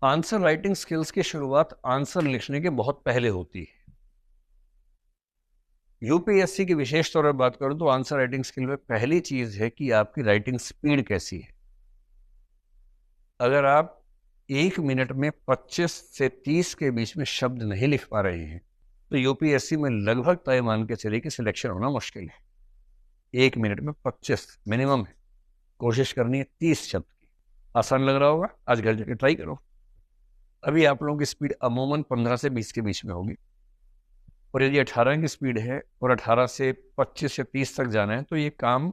Answer writing skills की शुरुआत answer लिखने के बहुत पहले होती है। यूपीएससी की विशेष तौर पर बात करूं तो आंसर राइटिंग स्किल में पहली चीज है कि आपकी राइटिंग स्पीड कैसी है। अगर आप 1 मिनट में 25 से 30 के बीच में शब्द नहीं लिख पा रहे हैं तो यूपीएससी में लगभग तय मान के चलिए कि सिलेक्शन होना मुश्किल है। 1 मिनट में 25 मिनिमम है, कोशिश करनी है 30 शब्द की। आसान लग रहा होगा, आज घर जाके ट्राई करो। अभी आप लोगों की स्पीड अमूमन 15 से 20 के बीच में होगी, और यदि 18 की स्पीड है और 18 से 25 या 30 तक जाना है तो ये काम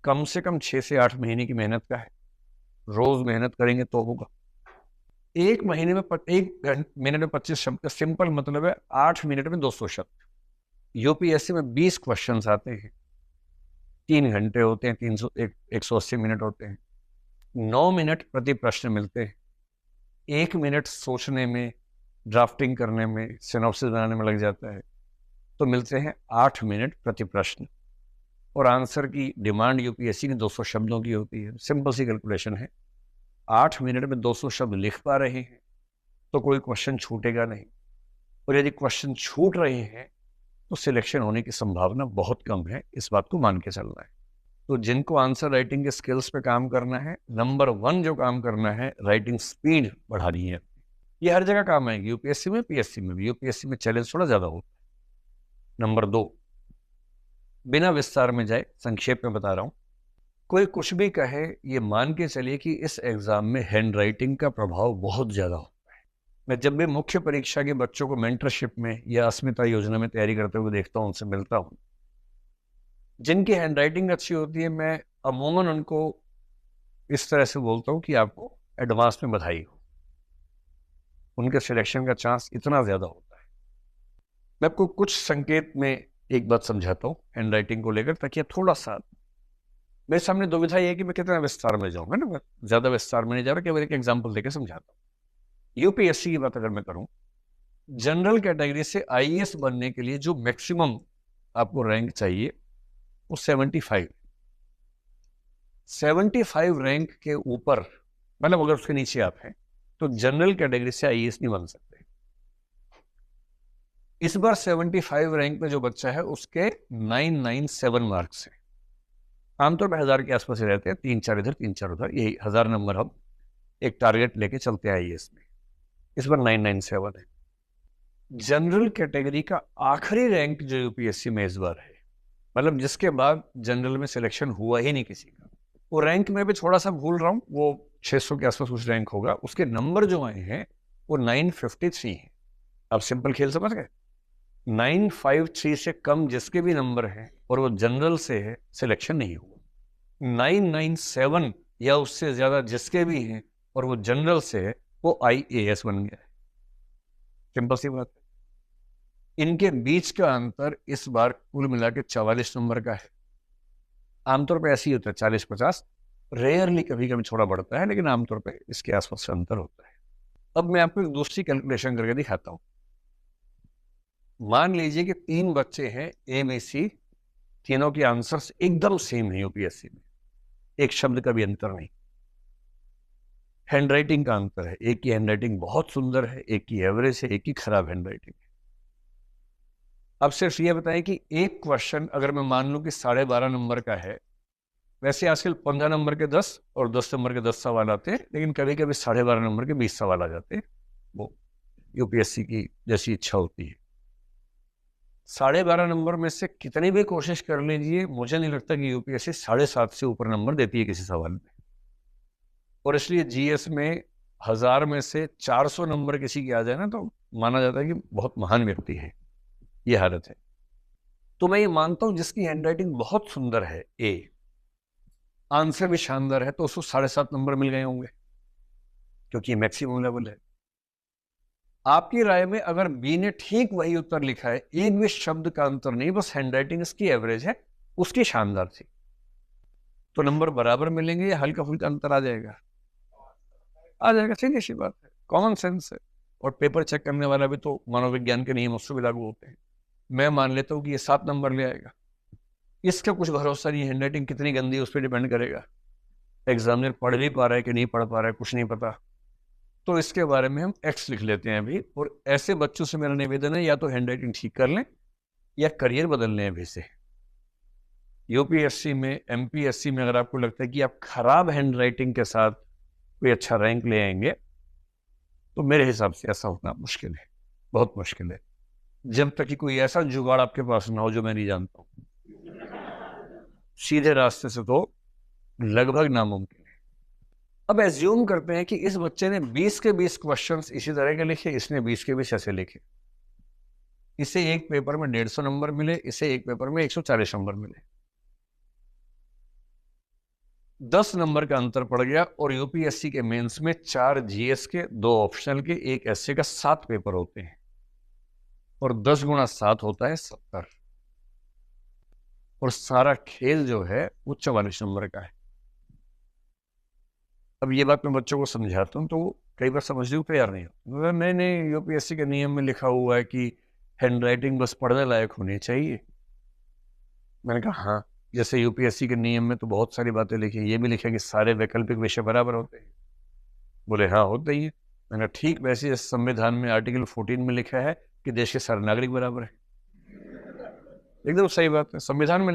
कम से कम 6 से 8 महीने की मेहनत का है। रोज मेहनत करेंगे तो होगा। एक महीने में 1 मिनट में 25 शब्द का सिंपल मतलब है 8 मिनट में 200 शब्द। यूपीएससी में 20 क्वेश्चन आते हैं, 3 घंटे होते हैं, 180 मिनट होते हैं, 9 मिनट प्रति प्रश्न मिलते हैं। 1 मिनट सोचने में, ड्राफ्टिंग करने में, सिनॉप्सिस बनाने में लग जाता है, तो मिलते हैं 8 मिनट प्रति प्रश्न। और आंसर की डिमांड यूपीएससी की 200 शब्दों की होती है। सिंपल सी कैलकुलेशन है, 8 मिनट में 200 शब्द लिख पा रहे हैं तो कोई क्वेश्चन छूटेगा नहीं, और यदि क्वेश्चन छूट रहे हैं तो सिलेक्शन होने की संभावना बहुत कम है। इस बात को मान के चलना है। तो जिनको आंसर राइटिंग के स्किल्स पे काम करना है, नंबर 1 जो काम करना है, राइटिंग स्पीड बढ़ानी है। ये हर जगह काम आएगी, यूपीएससी में, पीएससी में भी। यूपीएससी में चैलेंज थोड़ा ज्यादा होता है। नंबर 2, बिना विस्तार में जाए संक्षेप में बता रहा हूं। कोई कुछ भी कहे, ये मान के चलिए कि इस एग्जाम में हैंड राइटिंग का प्रभाव बहुत ज्यादा होता है। मैं जब भी मुख्य परीक्षा के बच्चों को मेंटरशिप में या अस्मिता योजना में तैयारी करते हुए देखता हूं, उनसे मिलता हूं, जिनकी हैंड राइटिंग अच्छी होती है, मैं अमूमन उनको इस तरह से बोलता हूं कि आपको एडवांस में बधाई हो। उनके सिलेक्शन का चांस इतना ज्यादा होता है। मैं आपको कुछ संकेत में एक बात समझाता हूं हैंड राइटिंग को लेकर, ताकि आप थोड़ा सा, मेरे सामने दुविधा ये है कि मैं कितना विस्तार में जाऊंगा ना, मैं ज्यादा विस्तार में नहीं जा रहा, केवल एक एग्जाम्पल देकर समझाता हूँ। यूपीएससी की बात अगर मैं करूं, जनरल कैटेगरी से आईएएस बनने के लिए जो मैक्सिमम आपको रैंक चाहिए वो 75। 75 रैंक के ऊपर, मतलब अगर उसके नीचे आप हैं तो जनरल कैटेगरी से आईएएस नहीं बन सकते। इस बार 75 रैंक में जो बच्चा है उसके 997 मार्क्स हैं। आमतौर पर 1000 के आसपास ही रहते हैं, 3-4 इधर 3-4 उधर, यही 1000 नंबर हम एक टारगेट लेके चलते हैं आईएएस में। इस बार 997 है। जनरल कैटेगरी का आखिरी रैंक जो यूपीएससी में इस बार है, मतलब जिसके बाद जनरल में सिलेक्शन हुआ ही नहीं किसी का, वो रैंक में भी थोड़ा सा भूल रहा हूं, वो 600 के आसपास कुछ रैंक होगा। उसके नंबर जो आए हैं वो 953 हैं। अब सिंपल खेल समझ गए। 953 से कम जिसके भी नंबर हैं और वो जनरल से है, सिलेक्शन नहीं हुआ। 997 या उससे ज्यादा जिसके भी हैं और वो जनरल से है, वो आईएएस बन गया है। सिंपल सी बात है। इनके बीच का अंतर इस बार कुल मिला के 44 नंबर का है। आमतौर पे ऐसे ही होता है, 40-50, रेयरली कभी कभी थोड़ा बढ़ता है, लेकिन आमतौर पे इसके आसपास का अंतर होता है। अब मैं आपको एक दूसरी कैलकुलेशन करके दिखाता हूं। मान लीजिए कि 3 बच्चे हैं, ए में सी, तीनों के आंसर्स एकदम सेम है यूपीएससी में, एक शब्द का भी अंतर नहीं। हैंडराइटिंग का अंतर है, एक की हैंडराइटिंग बहुत सुंदर है, एक की एवरेज है, एक की खराब हैंडराइटिंग है। अब सिर्फ ये बताएं कि एक क्वेश्चन अगर मैं मान लूं कि 12.5 नंबर का है, वैसे आजकल 15 नंबर के 10 और 10 नंबर के 10 सवाल आते हैं, लेकिन कभी कभी 12.5 नंबर के 20 सवाल आ जाते हैं। वो यूपीएससी की जैसी इच्छा होती है। 12.5 नंबर में से कितनी भी कोशिश कर लीजिए, मुझे नहीं लगता कि यूपीएससी 7.5 से ऊपर नंबर देती है किसी सवाल में। और इसलिए जीएस में 1000 में से 400 नंबर किसी की आ जाए ना, तो माना जाता है कि बहुत महान व्यक्ति है। ये हालत है। तो मैं ये मानता हूं जिसकी हैंडराइटिंग बहुत सुंदर है, ए, आंसर भी शानदार है, तो उसको 7.5 नंबर मिल गए होंगे, क्योंकि मैक्सिमम लेवल है। आपकी राय में अगर बी ने ठीक वही उत्तर लिखा है, एक भी शब्द का अंतर नहीं, बस हैंडराइटिंग इसकी एवरेज है, उसकी शानदार थी, तो नंबर बराबर मिलेंगे या हल्का फुल्का अंतर आ जाएगा? आ जाएगा। सीधी सी बात है, कॉमन सेंस है। और पेपर चेक करने वाला भी तो मनोविज्ञान के नियम उससे भी लागू होते हैं। मैं मान लेता हूँ कि ये 7 नंबर ले आएगा, इसका कुछ भरोसा नहीं, हैंडराइटिंग कितनी गंदी है उस पर डिपेंड करेगा। एग्जामिनर पढ़ भी पा रहा है कि नहीं पढ़ पा रहा है, कुछ नहीं पता। तो इसके बारे में हम एक्स लिख लेते हैं अभी। और ऐसे बच्चों से मेरा निवेदन है, या तो हैंड राइटिंग ठीक कर लें या करियर बदल लें अभी से। यूपीएससी में, एमपीएससी में अगर आपको लगता है कि आप खराब हैंड राइटिंग के साथ कोई अच्छा रैंक ले आएंगे, तो मेरे हिसाब से ऐसा होना मुश्किल है, बहुत मुश्किल है, जब तक कि कोई ऐसा जुगाड़ आपके पास ना हो जो मैं नहीं जानता हूं। सीधे रास्ते से तो लगभग नामुमकिन है। अब एज्यूम करते हैं कि इस बच्चे ने 20 के 20 क्वेश्चंस इसी तरह के लिखे, इसने 20 के 20 ऐसे लिखे, इसे एक पेपर में 150 नंबर मिले, इसे एक पेपर में 140 नंबर मिले, 10 नंबर का अंतर पड़ गया। और यूपीएससी के मेंस में 4 जीएस के, 2 ऑप्शनल के, 1 एसए का 7 पेपर होते हैं, और 10 गुणा 7 होता है 70, और सारा खेल जो है वो 44 नंबर का है। अब ये बात मैं बच्चों को समझाता हूँ तो वो कई बार समझने को तैयार नहीं होते। नहीं नहीं, यूपीएससी के नियम में लिखा हुआ है कि हैंड राइटिंग बस पढ़ने लायक होनी चाहिए। मैंने कहा हाँ, जैसे यूपीएससी के नियम में तो बहुत सारी बातें लिखी, ये भी लिखा कि सारे वैकल्पिक विषय बराबर होते हैं। बोले हाँ होते ही है। मैंने ठीक वैसे संविधान में आर्टिकल 14 में लिखा है कि देश के सारे नागरिक बराबर है। एकदम सही बात है, संविधान में